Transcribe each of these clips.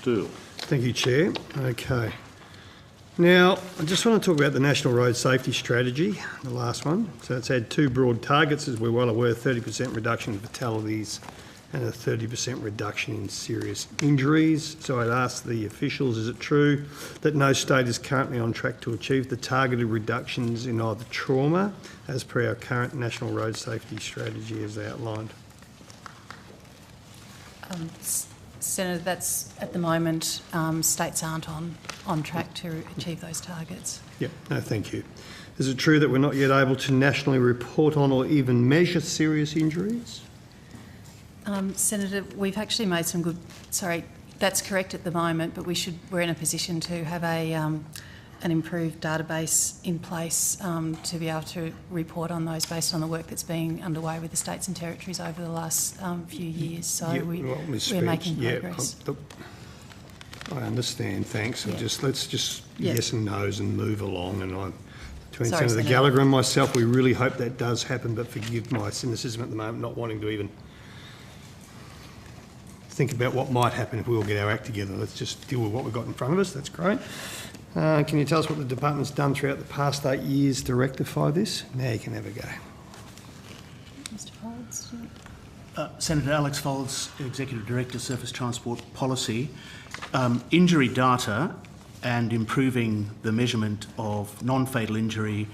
Steele. Thank you, Chair. Okay. Now, I just want to talk about the National Road Safety Strategy, the last one. So it's had two broad targets, as we're well aware, 30% reduction in fatalities and a 30% reduction in serious injuries. So I'd ask the officials, is it true that no state is currently on track to achieve the targeted reductions in either trauma as per our current National Road Safety Strategy as outlined? Senator, that's at the moment, states aren't on track to achieve those targets. Yep, no, thank you. Is it true that we're not yet able to nationally report on or even measure serious injuries? Senator, we've actually made some good. Sorry, that's correct at the moment, but we're in a position to have an improved database in place to be able to report on those based on the work that's been underway with the states and territories over the last few years. So yeah, we're making progress. I understand, thanks. Yeah. Let's just yes and no's and move along. And between Sorry, Senator Gallagher and myself, we really hope that does happen, but forgive my cynicism at the moment, not wanting to even think about what might happen if we all get our act together. Let's just deal with what we've got in front of us. That's great. Can you tell us what the department's done throughout the past 8 years to rectify this? Now you can have a go. Mr. Folds? Senator Alex Folds, Executive Director, Surface Transport Policy. Injury data and improving the measurement of non-fatal injury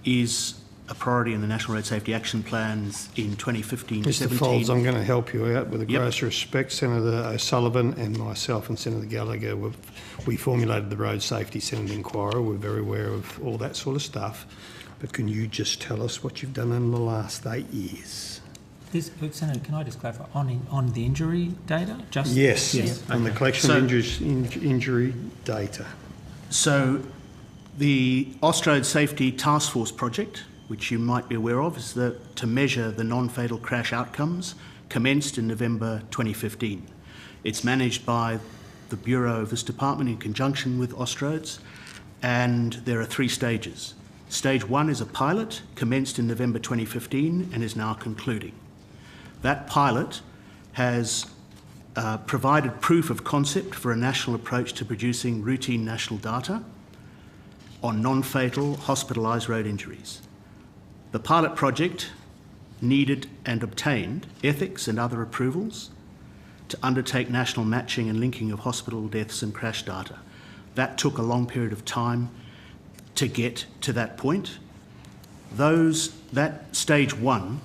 is a priority in the National Road Safety Action Plans in 2015 to 17. Mr. Folds, I'm going to help you out with the greatest respect. Senator O'Sullivan and myself and Senator Gallagher, we formulated the Road Safety Senate Inquiry. We're very aware of all that sort of stuff. But can you just tell us what you've done in the last 8 years? Senator, can I just clarify, on the injury data? Yes, on the collection of injury data. So the Austroad Safety Task Force project, which you might be aware of, is to measure the non-fatal crash outcomes, commenced in November 2015. It's managed by the Bureau of this department in conjunction with Austroads, and there are 3 stages. Stage 1 is a pilot, commenced in November 2015 and is now concluding. That pilot has provided proof of concept for a national approach to producing routine national data on non-fatal hospitalised road injuries. The pilot project needed and obtained ethics and other approvals to undertake national matching and linking of hospital deaths and crash data. That took a long period of time to get to that point. That stage 1,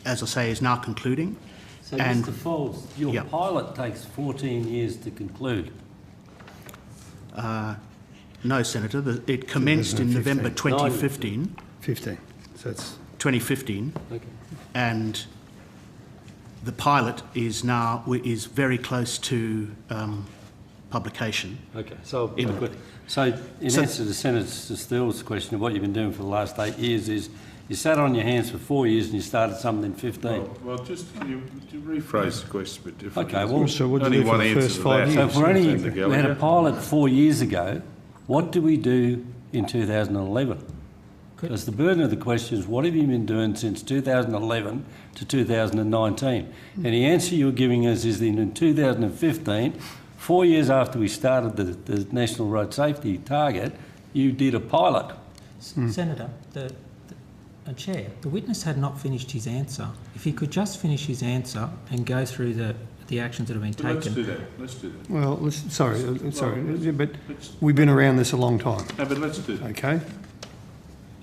as I say, is now concluding. So, Mr. Folds, your pilot takes 14 years to conclude. No, Senator. It commenced in November 2015. 15. So it's 2015. Okay. And the pilot is very close to publication. Okay. So in answer to Senator Steele's question of what you've been doing for the last 8 years is you sat on your hands for 4 years and you started something in 15. Well, just you rephrase the question a bit differently. Okay, well, so what did you do for the first 5 years? So we had a pilot 4 years ago. What do we do in 2011? Because the burden of the question is, what have you been doing since 2011 to 2019? And the answer you're giving us is that in 2015, 4 years after we started the National Road Safety target, you did a pilot. Senator, Chair, the witness had not finished his answer. If he could just finish his answer and go through the actions that have been taken. Let's do that. Well, sorry, but we've been around this a long time. No, but let's do that. Okay.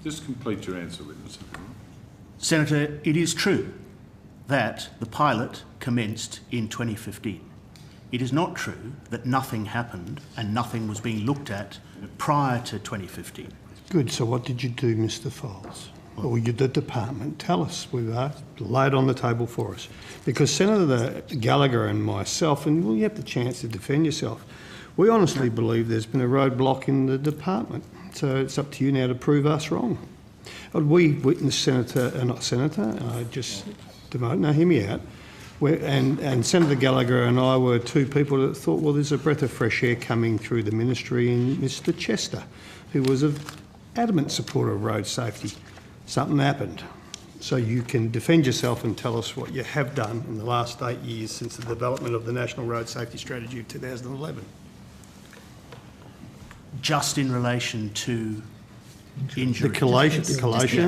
Just complete your answer, witness. Senator, it is true that the pilot commenced in 2015. It is not true that nothing happened and nothing was being looked at prior to 2015. Good. So what did you do, Mr. Folds? Or the department? Tell us. Lay it on the table for us. Because Senator Gallagher and myself, and you have the chance to defend yourself, we honestly believe there's been a roadblock in the department. So it's up to you now to prove us wrong. We witnessed hear me out. And Senator Gallagher and I were 2 people that thought, well, there's a breath of fresh air coming through the ministry in Mr. Chester, who was an adamant supporter of road safety. Something happened. so you can defend yourself and tell us what you have done in the last 8 years since the development of the National Road Safety Strategy of 2011. Just in relation to injury. The collation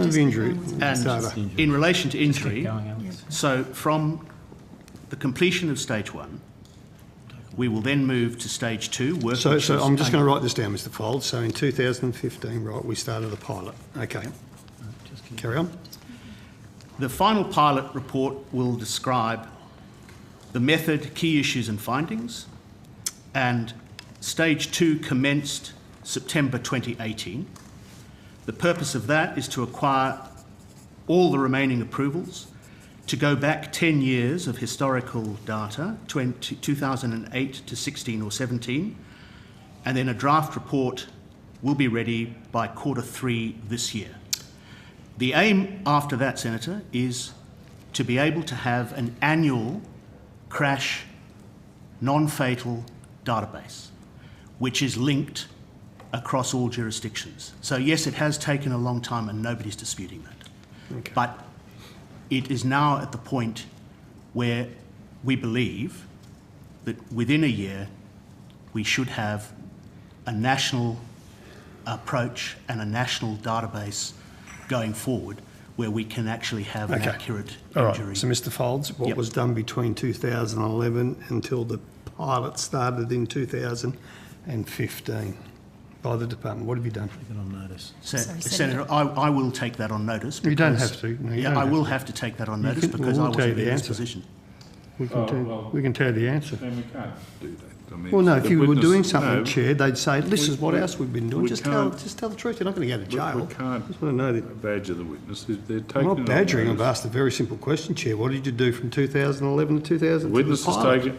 of injury. And data. in relation to injury, Going, Alex. so from the completion of stage 1, we will then move to stage 2. Work So which is I'm just going to write this down, Mr. Fold. So in 2015, right, we started the pilot. Okay. Carry on. The final pilot report will describe the method, key issues and findings, and stage 2 commenced September 2018. The purpose of that is to acquire all the remaining approvals, to go back 10 years of historical data, 2008 to 16 or 17, and then a draft report will be ready by Q3 this year. The aim after that, Senator, is to be able to have an annual crash non-fatal database, which is linked across all jurisdictions. So yes, it has taken a long time and nobody's disputing that. Okay. But it is now at the point where we believe that within a year we should have a national approach and a national database going forward where we can actually have an Okay. accurate All right. injury. So, Mr. Folds, what Yep. was done between 2011 until the pilot started in 2015 by the department? What have you done? Sorry, Senator, I will take that on notice. You don't because- have to. No, you Yeah, don't I have will to. have to take that on notice can- because we'll I tell you wasn't the in this answer. position. We can, well- we can tell you the answer. Then we can't do that. I mean, Well, no, the if you were witness- doing something, no, Chair, they'd say, this is what we- else we've been doing. we Just tell can't- the truth. You're not going to go to jail. We can't Just want to know that. badger the witnesses. They're I'm taking not it on badgering. I've notice. asked a very simple question, Chair. What did you do from 2011 to 2000? Witness has pilot? taken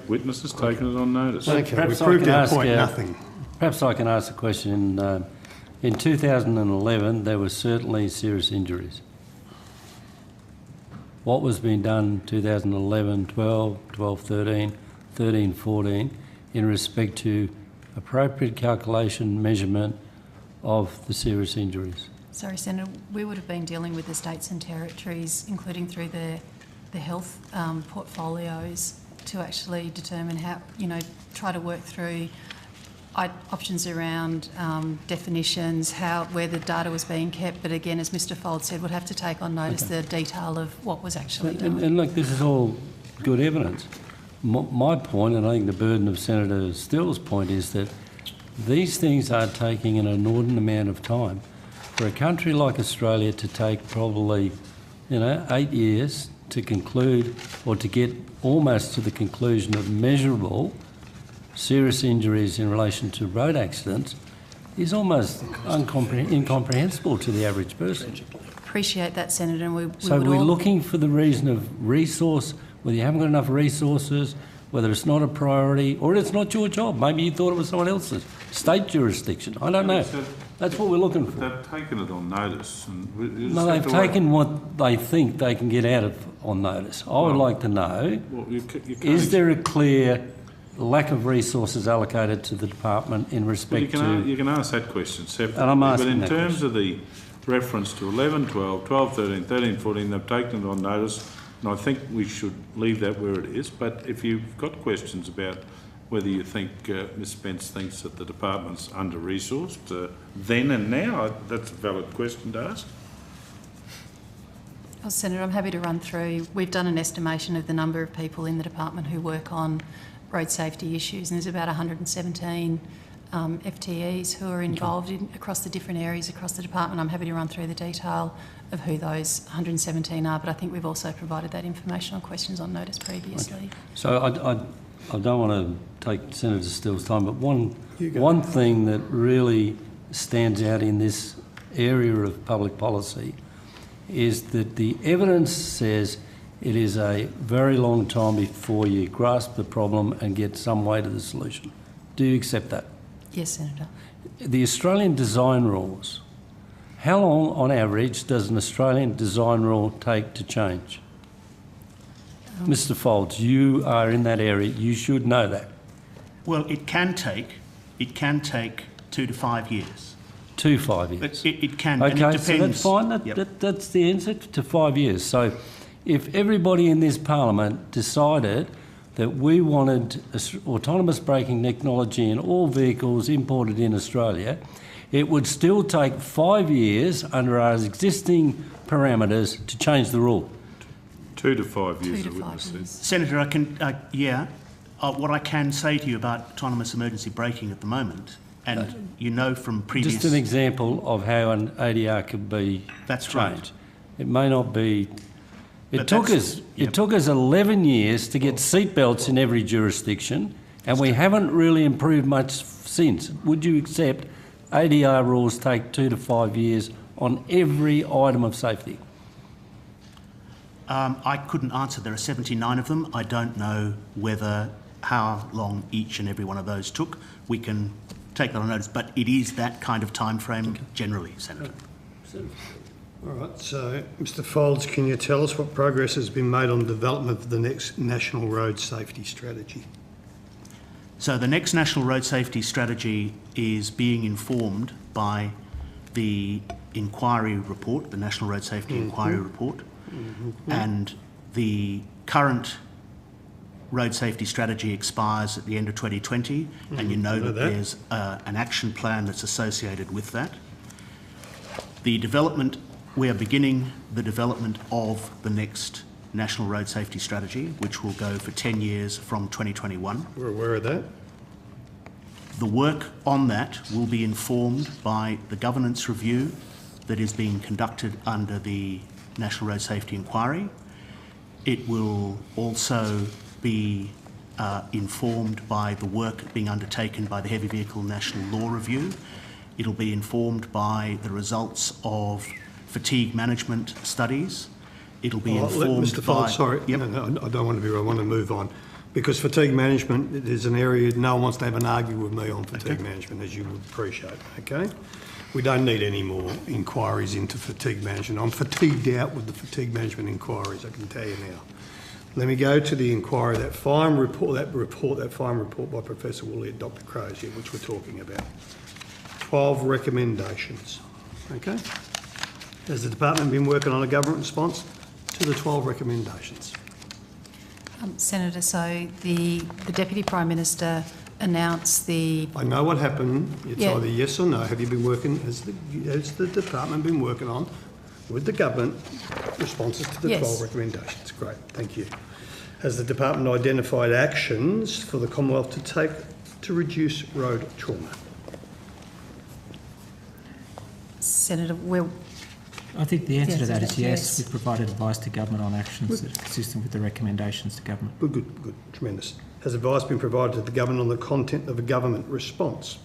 it on notice. Okay, we Perhaps I proved can our ask, point. Nothing. Perhaps I can ask a question. In 2011, there were certainly serious injuries. What was being done 2011, 12, 12, 13, 13, 14 in respect to appropriate calculation, measurement of the serious injuries? Sorry, Senator, we would have been dealing with the states and territories, including through the health portfolios, to actually determine how, try to work through options around definitions, where the data was being kept. But again, as Mr. Fold said, would have to take on notice the detail of what was actually done. And look, this is all good evidence. My point, and I think the burden of Senator Still's point, is that these things are taking an inordinate amount of time. For a country like Australia to take probably, 8 years to conclude or to get almost to the conclusion of measurable serious injuries in relation to road accidents is almost incomprehensible to the average person. Appreciate that, Senator, and we So would we're all... looking for the reason of resource, whether you haven't got enough resources, whether it's not a priority, or it's not your job. Maybe you thought it was someone else's. State jurisdiction. I don't know. That's what we're looking for. They've taken it on notice. And we just No, have they've to wait. taken what they think they can get out of on notice. I would like to know, Well, you can't is there a clear lack of resources allocated to the department in Well, respect you can ask that question separately. And I'm but asking in that terms of the reference to 11, 12, 12, 13, 13, 14, they've taken it on notice, and I think we should leave that where it is. But if you've got questions about whether you think Ms Spence thinks that the department's under-resourced then and now, that's a valid question to ask. Well, Senator, I'm happy to run through. We've done an estimation of the number of people in the department who work on road safety issues, and there's about 117 FTEs who are involved across the different areas across the department. I'm happy to run through the detail of who those 117 are, but I think we've also provided that information on questions on notice previously. to... So I don't want to take Senator Still's time, but one thing that really stands out in this area of public policy is that the evidence says it is a very long time before you grasp the problem and get some way to the solution. Do you accept that? Yes, Senator. The Australian design rules, how long on average does an Australian design rule take to change? Mr Folds, you are in that area, you should know that. Well, it can take 2 to 5 years. to 5 years. It can, and Okay, it depends. so that's fine. Yep. That's the answer, to 5 years. So if everybody in this parliament decided that we wanted autonomous braking technology in all vehicles imported in Australia, it would still take 5 years under our existing parameters to change the rule. 2 to 5 years, 2 the to 5 witness said. years. Senator, I can, what I can say to you about autonomous emergency braking at the moment, and you know from previous... Just an example of how an ADR could be That's changed. right. It may not be... But It took that's- us yep. it took us 11 years to get seatbelts in every jurisdiction, and we haven't really improved much since. Would you accept ADR rules take 2 to 5 years on every item of safety? I couldn't answer. There are 79 of them. I don't know how long each and every one of those took. We can take that on notice, but it is that kind of time frame generally, Senator. All right, so Mr Folds, can you tell us what progress has been made on development of the next National Road Safety Strategy? So the next National Road Safety Strategy is being informed by the inquiry report, the National Road Safety Inquiry Report, and the current road safety strategy expires at the end of 2020, and you know that there's an action plan that's associated with that. We are beginning the development of the next National Road Safety Strategy, which will go for 10 years from 2021. We're aware of that. The work on that will be informed by the governance review that is being conducted under the National Road Safety Inquiry. It will also be informed by the work being undertaken by the Heavy Vehicle National Law Review. It'll be informed by the results of fatigue management studies. It'll be informed Mr Folds, sorry, Yep. no, I don't want to be rude, I want to move on. Because fatigue management is an area no one wants to have an argument with me on fatigue management, as you would appreciate, okay? We don't need any more inquiries into fatigue management. I'm fatigued out with the fatigue management inquiries, I can tell you now. Let me go to the inquiry, that fine report by Professor Woolley and Dr Crozier, which we're talking about. 12 recommendations, okay? Has the department been working on a government response to the 12 recommendations? Senator, so the Deputy Prime Minister announced the... I know what happened. It's Yeah. either yes or no. Have you been working, has the department been working on with the government responses to the Yes. 12 recommendations? Great, thank you. Has the department identified actions for the Commonwealth to take to reduce road trauma? Senator, I think the answer to that is yes. Yes. We've provided advice to government on actions that are consistent with the recommendations to government. Good, tremendous. Has advice been provided to the government on the content of a government response?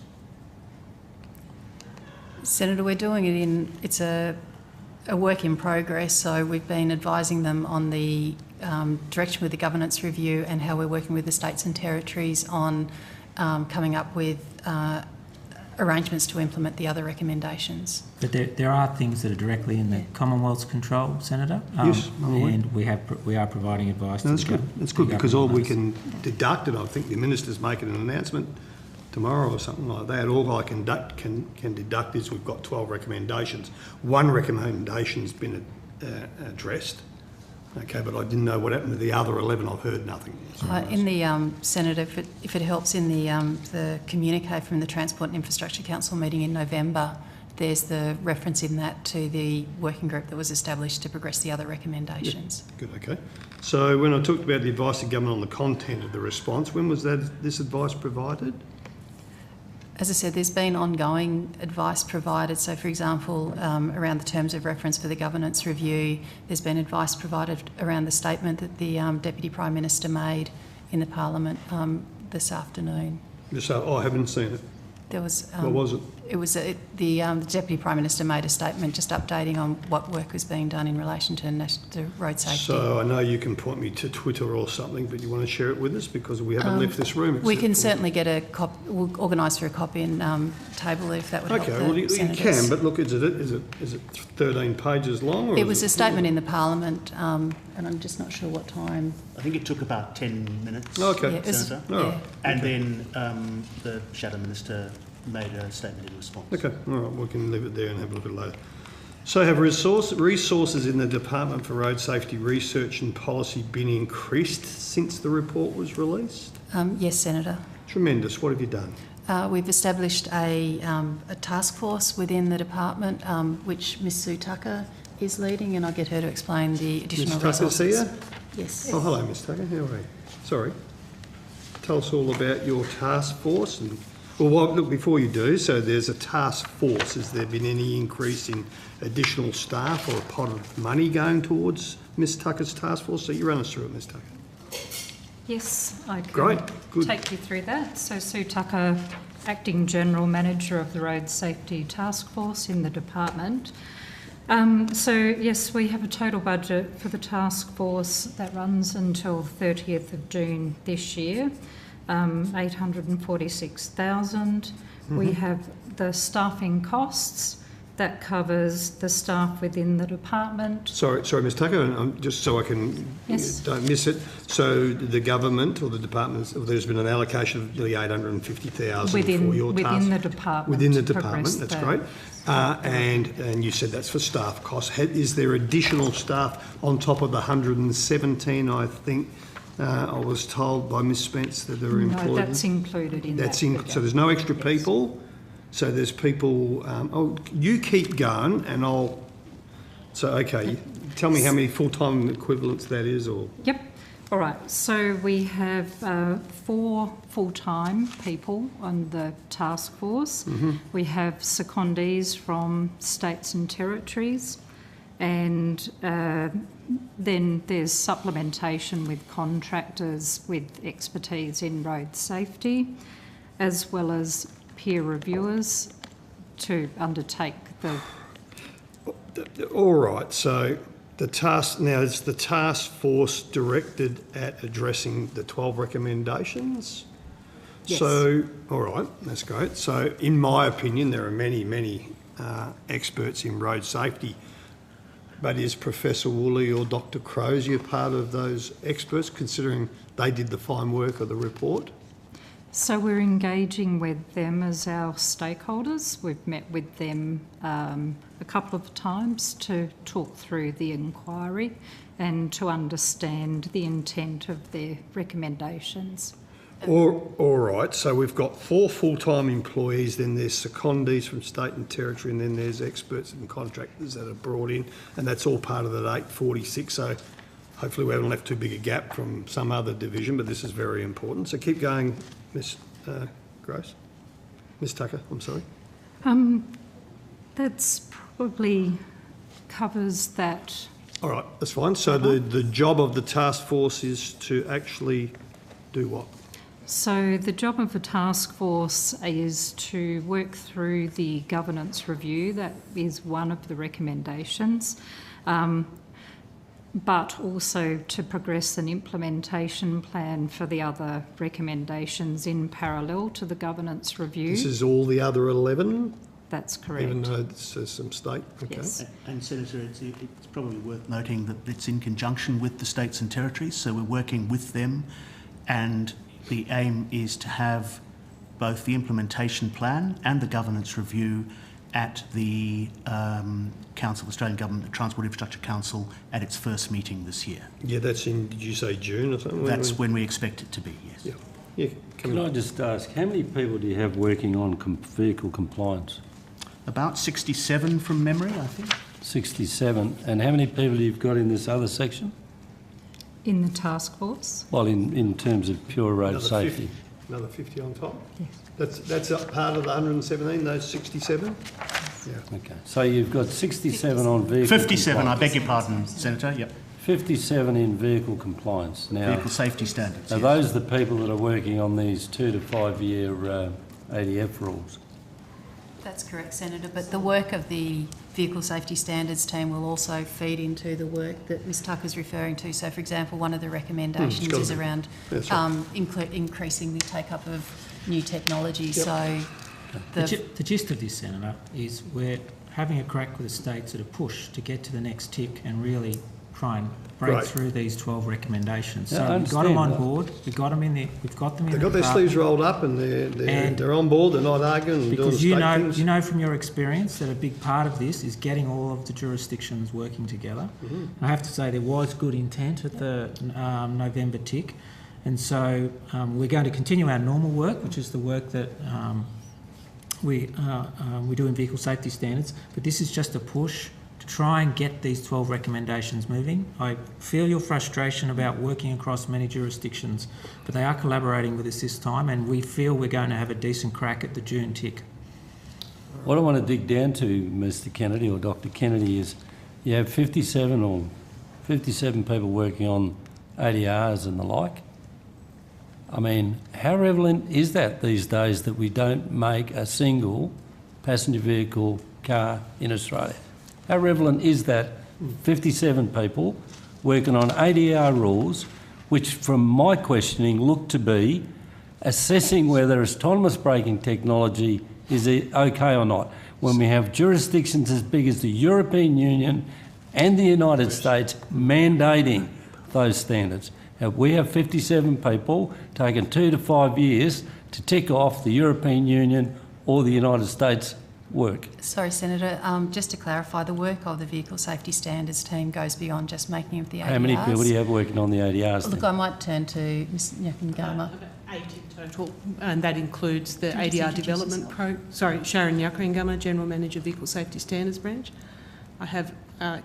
Senator, we're doing it in... It's a work in progress, so we've been advising them on the direction with the governance review and how we're working with the states and territories on coming up with arrangements to implement the other recommendations. But there are things that are directly in the Commonwealth's control, Senator. Yes, I'm aware. And we are providing advice to No, that's the good. That's good because all we can deduct, and I think the minister's making an announcement tomorrow or something like that. All I can deduct is we've got 12 recommendations. One recommendation's been addressed. Okay, but I didn't know what happened to the other 11. I've heard nothing. In the Senator, if it helps, in the communique from the Transport and Infrastructure Council meeting in November, there's the reference in that to the working group that was established to progress the other recommendations. Yeah, good, okay. So when I talked about the advice to government on the content of the response, when was this advice provided? As I said, there's been ongoing advice provided. So, for example, around the terms of reference for the governance review, there's been advice provided around the statement that the Deputy Prime Minister made in the Parliament this afternoon. So I haven't seen it. There was... What was it? It was the Deputy Prime Minister made a statement just updating on what work was being done in relation to road safety. So I know you can point me to Twitter or something, but you want to share it with us because we haven't left this room. We can certainly get a copy. We'll organise for a copy and table it if that would help. Okay, well you can, but look, is it 13 pages long? Or it was a statement in the Parliament, and I'm just not sure what time. I think it took about 10 minutes, Okay. Yeah, it was- Senator. All right. And then the Shadow Minister made a statement in response. Okay, all right, we can leave it there and have a look at it later. So have resources in the Department for Road Safety Research and Policy been increased since the report was released? Yes, Senator. Tremendous. What have you done? We've established a task force within the department, which Ms Sue Tucker is leading, and I'll get her to explain the additional Ms Tucker's resources. here? Yes. Oh, hello, Ms Tucker. How are you? Sorry. Tell us all about your task force. And well, look, before you do, so there's a task force. Has there been any increase in additional staff or a pot of money going towards Ms Tucker's task force? So you run us through it, Ms Tucker. Yes, I can Great, good. take you through that. So Sue Tucker, Acting General Manager of the Road Safety Task Force in the department. So yes, we have a total budget for the task force that runs until 30th of June this year, 846,000. We have the staffing costs. That covers the staff within the department. Sorry, Ms Tucker, and just so I can don't miss it. So the government or the department, there's been an allocation of nearly 850,000 for your task. Within the department. Within the department, that's great. And you said that's for staff costs. Is there additional staff on top of the 117? I think I was told by Ms Spence that are employed. No, that's included in that figure. So there's no extra people. So there's people, you keep going and okay, tell me how many full-time equivalents that is or... Yep. All right. So we have 4 full-time people on the task force. We have secondees from states and territories, and then there's supplementation with contractors with expertise in road safety, as well as peer reviewers to undertake the... All right, so is the task force directed at addressing the 12 recommendations? Yes. So, all right, that's great. So in my opinion, there are many experts in road safety, but is Professor Woolley or Dr Crozier part of those experts, considering they did the fine work of the report? So we're engaging with them as our stakeholders. We've met with them a couple of times to talk through the inquiry and to understand the intent of their recommendations. All right, so we've got 4 full-time employees, then there's secondees from state and territory, and then there's experts and contractors that are brought in, and that's all part of that 846. So hopefully we haven't left too big a gap from some other division, but this is very important. So keep going, Ms Gross. Ms Tucker, I'm sorry. That's probably covers that. All right, that's fine. So the job of the task force is to actually do what? So the job of the task force is to work through the governance review. That is one of the recommendations. But also to progress an implementation plan for the other recommendations in parallel to the governance review. This is all the other 11? That's correct. Even though there's some state? Okay. Yes. And Senator, it's probably worth noting that it's in conjunction with the states and territories, so we're working with them, and the aim is to have both the implementation plan and the governance review at the Council of Australian Government, the Transport Infrastructure Council, at its first meeting this year. Yeah, that's in, did you say June or something? That's when we expect it to be, yes. Yeah. Can I just ask, how many people do you have working on vehicle compliance? About 67 from memory, I think. 67. And how many people you've got in this other section? In the task force? Well, in terms of pure road safety. Another 50 on top? Yes. That's a part of the 117, those 67? Yeah. Okay. So you've got 67 on vehicle 57, compliance. I beg your pardon, Senator, yep. 57 in vehicle compliance. Now, Vehicle safety standards. are yes. those the people that are working on these 2 to 5 year ADF rules? That's correct, Senator, but the work of the Vehicle Safety Standards team will also feed into the work that Ms Tucker's referring to. So, for example, one of the recommendations is around increasing the take-up of new technology. Yep. So the gist of this, Senator, is we're having a crack with the states at a push to get to the next tick and really try and break Right. through these 12 recommendations. Yeah, I So we've got them on understand. board, we've got them in there, we've got them in They've the got their department. sleeves rolled up and they're on board, they're not arguing and doing Because state things. you know from your experience that a big part of this is getting all of the jurisdictions working together. I have to say there was good intent at the November tick, and so we're going to continue our normal work, which is the work that we do in vehicle safety standards, but this is just a push to try and get these 12 recommendations moving. I feel your frustration about working across many jurisdictions, but they are collaborating with us this time, and we feel we're going to have a decent crack at the June tick. What I want to dig down to, Mr Kennedy or Dr Kennedy, is you have 57 people working on ADRs and the like. I mean, how relevant is that these days that we don't make a single passenger vehicle car in Australia? How relevant is that 57 people working on ADR rules, which from my questioning look to be assessing whether autonomous braking technology is okay or not, when we have jurisdictions as big as the European Union and the United States mandating those standards? We have 57 people taking 2 to 5 years to tick off the European Union or the United States work. Sorry, Senator, just to clarify, the work of the Vehicle Safety Standards team goes beyond just making of the ADRs. How many people do you have working on the ADRs? Look, I might turn to Ms Nyakangama. 8 in total, and that includes the Can you just ADR introduce development Sharon Nyakangama, General Manager, Vehicle Safety Standards Branch. I have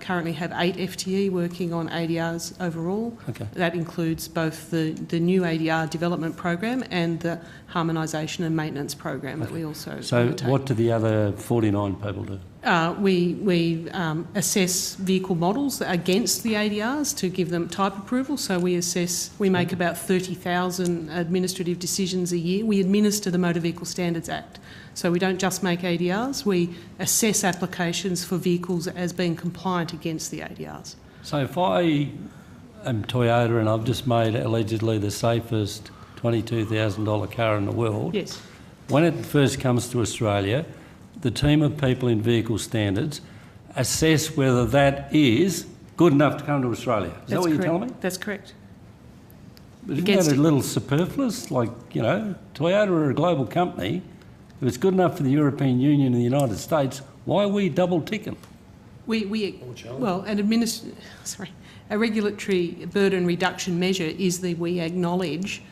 currently have 8 FTE working on ADRs overall. Okay. That includes both the new ADR development program and the harmonisation and maintenance program that we also So undertake. what do the other 49 people do? We assess vehicle models against the ADRs to give them type approval. So we make about 30,000 administrative decisions a year. We administer the Motor Vehicle Standards Act. So we don't just make ADRs, we assess applications for vehicles as being compliant against the ADRs. So if I am Toyota and I've just made allegedly the safest $22,000 car in the world, Yes. when it first comes to Australia, the team of people in vehicle standards assess whether that is good enough to come to Australia. Is that what you're telling me? That's correct. Isn't that a little superfluous? Like, you know, Toyota are a global company. If it's good enough for the European Union and the United States, why are we double ticking? A regulatory burden reduction measure is that we acknowledge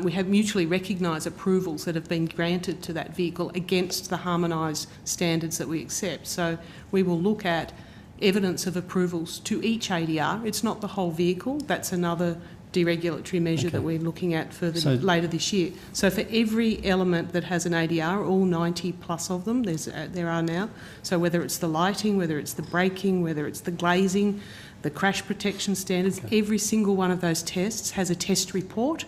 we have mutually recognised approvals that have been granted to that vehicle against the harmonised standards that we accept. So we will look at evidence of approvals to each ADR. It's not the whole vehicle. That's another deregulatory measure that we're looking at later this year. So for every element that has an ADR, all 90 plus of them, there are now. So whether it's the lighting, whether it's the braking, whether it's the glazing, the crash protection standards, every single one of those tests has a test report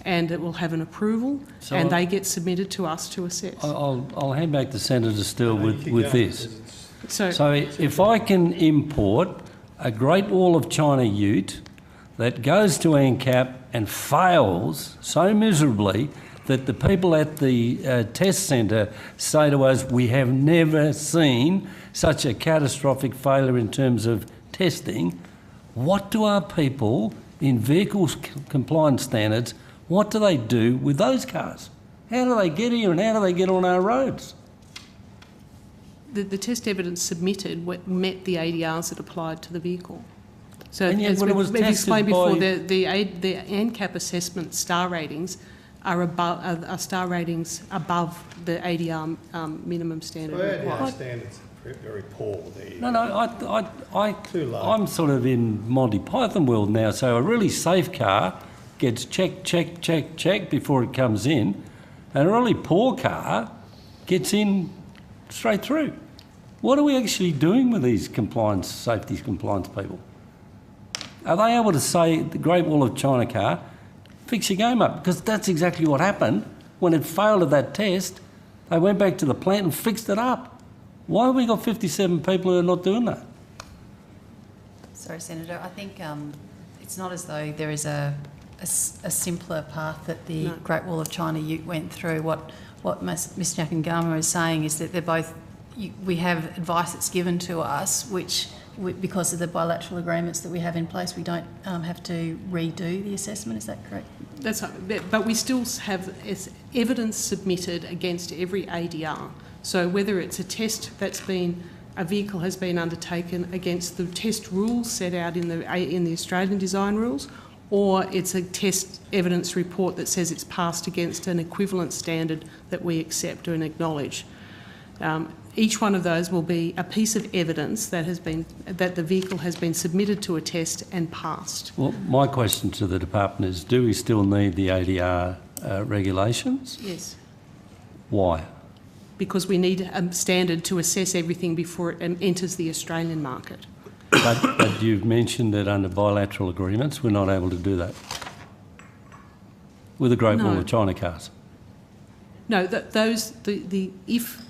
and it will have an approval, and they get submitted to us to assess. I'll hand back to Senator Steele with this. So if I can import a Great Wall of China ute that goes to ANCAP and fails so miserably that the people at the test centre say to us, we have never seen such a catastrophic failure in terms of testing, what do our people in vehicles compliance standards, what do they do with those cars? How do they get here and how do they get on our roads? the test evidence submitted met the ADRs that applied to the vehicle. So And yet as when it was we've explained before, tested the ANCAP assessment star ratings are star ratings above the ADR minimum standard required. standards are very poor there. No, I'm sort of in Monty Python world now. So a really safe car gets checked before it comes in, and a really poor car gets in straight through. What are we actually doing with these safety compliance people? Are they able to say the Great Wall of China car, fix your game up? Because that's exactly what happened. When it failed at that test, they went back to the plant and fixed it up. Why have we got 57 people who are not doing that? Sorry, Senator, I think it's not as though there is a simpler path that the Great Wall of China Ute went through. What Ms Nyakangama is saying is that they're both, we have advice that's given to us which because of the bilateral agreements that we have in place, we don't have to redo the assessment. Is that correct? That's right, but we still have evidence submitted against every ADR. So whether it's a test a vehicle has been undertaken against the test rules set out in the Australian design rules, or it's a test evidence report that says it's passed against an equivalent standard that we accept and acknowledge. Each one of those will be a piece of evidence that the vehicle has been submitted to a test and passed. Well, my question to the department is, do we still need the ADR regulations? Yes. Why? Because we need a standard to assess everything before it enters the Australian market. But you've mentioned that under bilateral agreements we're not able to do that with the Great Wall of China cars. No,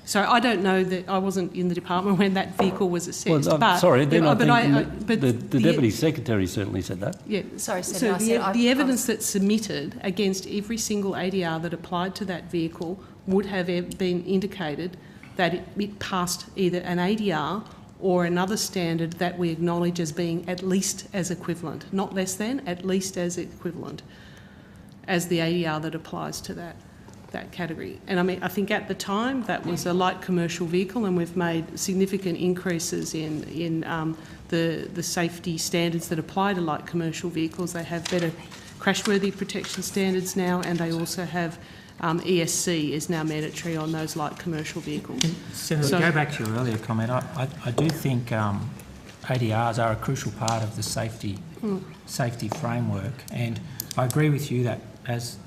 so I don't know that I wasn't in the department when that vehicle was assessed. Well, but, sorry, then but the Deputy Secretary certainly said that. Yeah. Sorry, So the evidence that's submitted against every single ADR that applied to that vehicle would have been indicated that it passed either an ADR or another standard that we acknowledge as being at least as equivalent, not less than, at least as equivalent as the ADR that applies to that category. And I mean, I think at the time that was a light commercial vehicle, and we've made significant increases in the safety standards that apply to light commercial vehicles. They have better crashworthy protection standards now, and they also have ESC is now mandatory on those light commercial vehicles. Senator, to go back to your earlier comment, I do think ADRs are a crucial part of the safety framework, and I agree with you that, as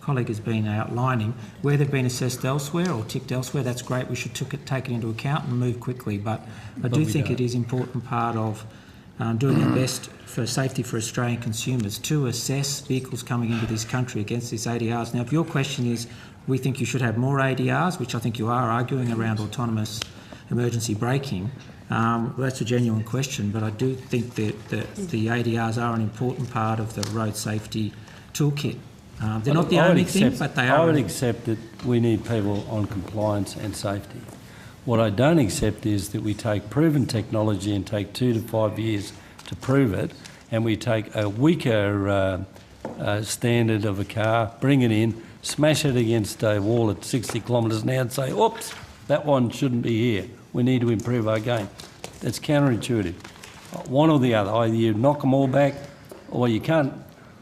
colleague has been outlining, where they've been assessed elsewhere or ticked elsewhere, that's great. We should take it into account and move quickly. But I do think it is an important part of doing our best for safety for Australian consumers to assess vehicles coming into this country against these ADRs. Now, if your question is, we think you should have more ADRs, which I think you are arguing around autonomous emergency braking, well, that's a genuine question, but I do think that the ADRs are an important part of the road safety toolkit. They're not the only thing, but they are. I would accept that we need people on compliance and safety. What I don't accept is that we take proven technology and take 2 to 5 years to prove it, and we take a weaker standard of a car, bring it in, smash it against a wall at 60 kilometres an hour and say, oops, that one shouldn't be here. We need to improve our game. That's counterintuitive. One or the other. Either you knock them all back, or you can't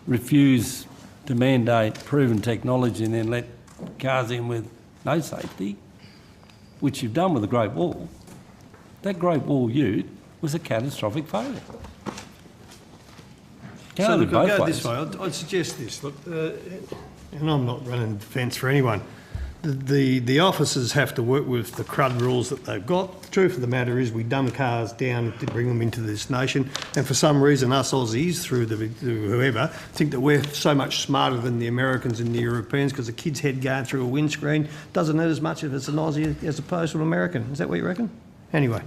refuse to mandate proven technology and then let cars in with no safety, which you've done with the Great Wall. That Great Wall ute was a catastrophic failure. So look, I'll go this way. I'd suggest this. Look, and I'm not running defence for anyone. The officers have to work with the crud rules that they've got. The truth of the matter is we dumb cars down to bring them into this nation, and for some reason us Aussies, through whoever, think that we're so much smarter than the Americans and the Europeans because a kid's head going through a windscreen doesn't hurt as much if it's an Aussie as opposed to an American. Is that what you reckon? Anyway.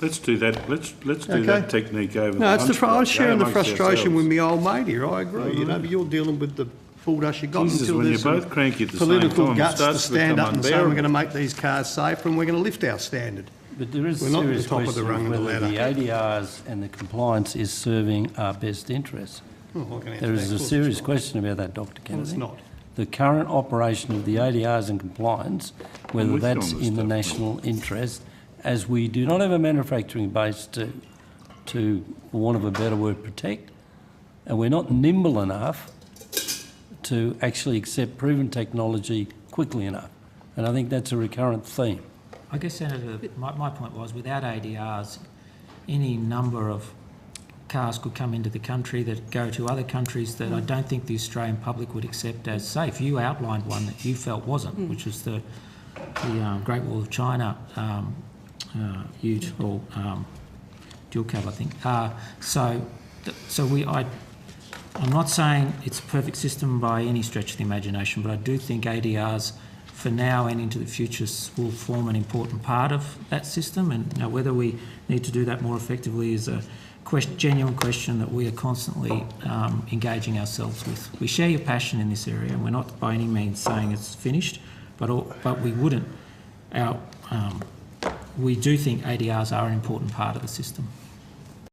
Let's do that. Let's do that technique over. No, I'm sharing the frustration with my old mate here. I agree, but you're dealing with the bulldosh you got until when there's you're both cranky at the political same time, guts to stand up and say we're going to make these cars safer and we're going to lift our standard. But there is we're a not at the serious top of the question rung of the whether ladder. the ADRs and the compliance is serving our best interests. There is a serious question about that, Dr. Kennedy. Well, it's not. The current operation of the ADRs and compliance, whether that's in the national interest, as we do not have a manufacturing base to, for want of a better word, protect, and we're not nimble enough to actually accept proven technology quickly enough. And I think that's a recurrent theme. I guess, Senator, my point was, without ADRs, any number of cars could come into the country that go to other countries that I don't think the Australian public would accept as safe. You outlined one that you felt wasn't, which was the Great Wall of China ute or dual cab, I think. I'm not saying it's a perfect system by any stretch of the imagination, but I do think ADRs for now and into the future will form an important part of that system, and whether we need to do that more effectively is a genuine question that we are constantly engaging ourselves with. We share your passion in this area, and we're not by any means saying it's finished, but we wouldn't. we do think ADRs are an important part of the system.